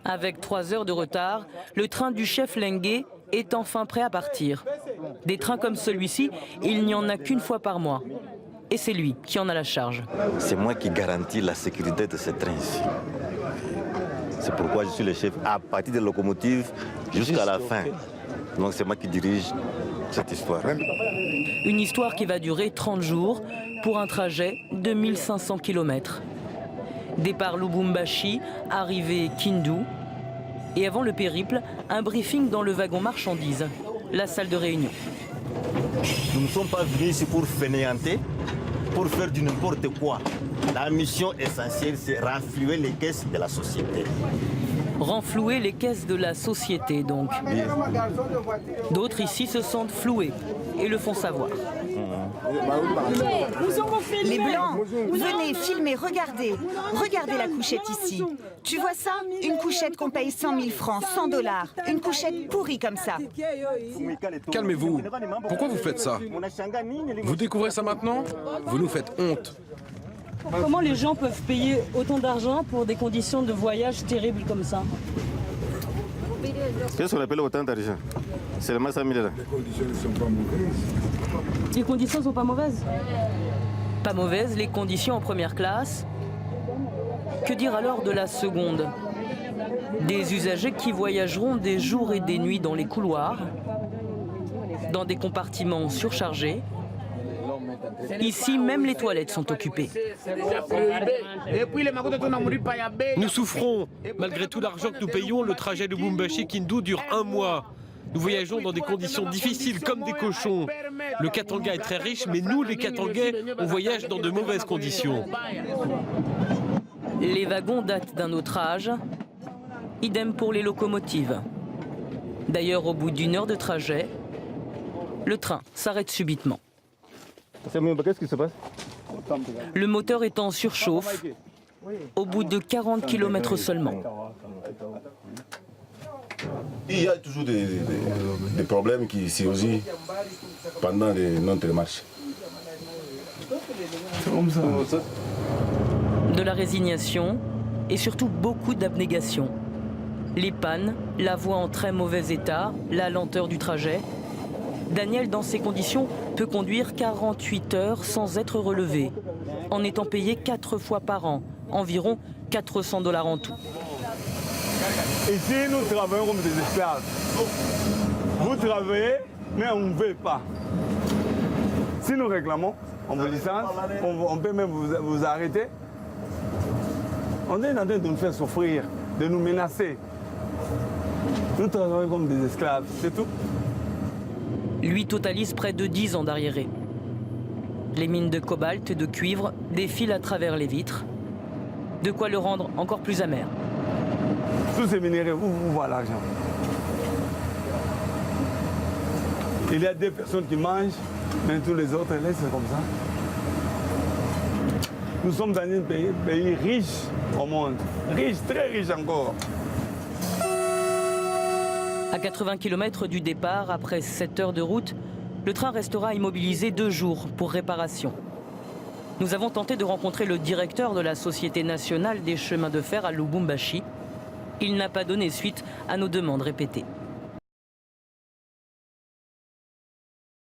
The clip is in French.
Avec 3 heures de retard, le train du chef Lengue est enfin prêt à partir. Des trains comme celui-ci, il n'y en a qu'une fois par mois. Et c'est lui qui en a la charge. C'est moi qui garantis la sécurité de ce train ici. C'est pourquoi je suis le chef à partir des locomotives jusqu'à la fin. Donc c'est moi qui dirige cette histoire. Une histoire qui va durer 30 jours pour un trajet de 1500 km. Départ Lubumbashi, arrivée Kindu. Et avant le périple, un briefing dans le wagon marchandises, la salle de réunion. Nous ne sommes pas venus ici pour fainéanter, pour faire du n'importe quoi. La mission essentielle, c'est renflouer les caisses de la société. Renflouer les caisses de la société, donc. D'autres ici se sentent floués et le font savoir. Les Blancs, venez filmer, regardez. Regardez la couchette ici. Tu vois ça? Une couchette qu'on paye 100 000 francs, 100 $. Une couchette pourrie comme ça. Calmez-vous. Pourquoi vous faites ça? Vous découvrez ça maintenant? Vous nous faites honte. Comment les gens peuvent payer autant d'argent pour des conditions de voyage terribles comme ça? Qu'est-ce qu'on appelle autant d'argent? C'est le masse à 1000 €. Les conditions sont pas mauvaises? Pas mauvaises, les conditions en première classe. Que dire alors de la seconde? Des usagers qui voyageront des jours et des nuits dans les couloirs, dans des compartiments surchargés. Ici, même les toilettes sont occupées. Nous souffrons. Malgré tout l'argent que nous payons, le trajet de Lubumbashi-Kindu dure 1 mois. Nous voyageons dans des conditions difficiles comme des cochons. Le Katanga est très riche, mais nous, les Katangais, on voyage dans de mauvaises conditions. Les wagons datent d'un autre âge. Idem pour les locomotives. D'ailleurs, au bout d'1 heure de trajet, le train s'arrête subitement. Qu'est-ce qui se passe? Le moteur est en surchauffe, au bout de 40 km seulement. Il y a toujours des problèmes qui surgissent pendant notre marche. De la résignation et surtout beaucoup d'abnégation. Les pannes, la voie en très mauvais état, la lenteur du trajet. Daniel, dans ces conditions, peut conduire 48 heures sans être relevé, en étant payé 4 fois par an, environ 400 $ en tout. Ici, nous travaillons comme des esclaves. Vous travaillez, mais on ne veut pas. Si nous réclamons, on vous licence, on peut même vous arrêter. On est en train de nous faire souffrir, de nous menacer. Nous travaillons comme des esclaves, c'est tout. Lui totalise près de 10 ans d'arriéré. Les mines de cobalt et de cuivre défilent à travers les vitres. De quoi le rendre encore plus amer. Tous ces minéraux, où va l'argent? Il y a des personnes qui mangent, mais tous les autres laissent comme ça. Nous sommes dans un pays riche au monde. Riche, très riche encore. À 80 km du départ, après 7 heures de route, le train restera immobilisé 2 jours pour réparation. Nous avons tenté de rencontrer le directeur de la Société nationale des chemins de fer à Lubumbashi. Il n'a pas donné suite à nos demandes répétées.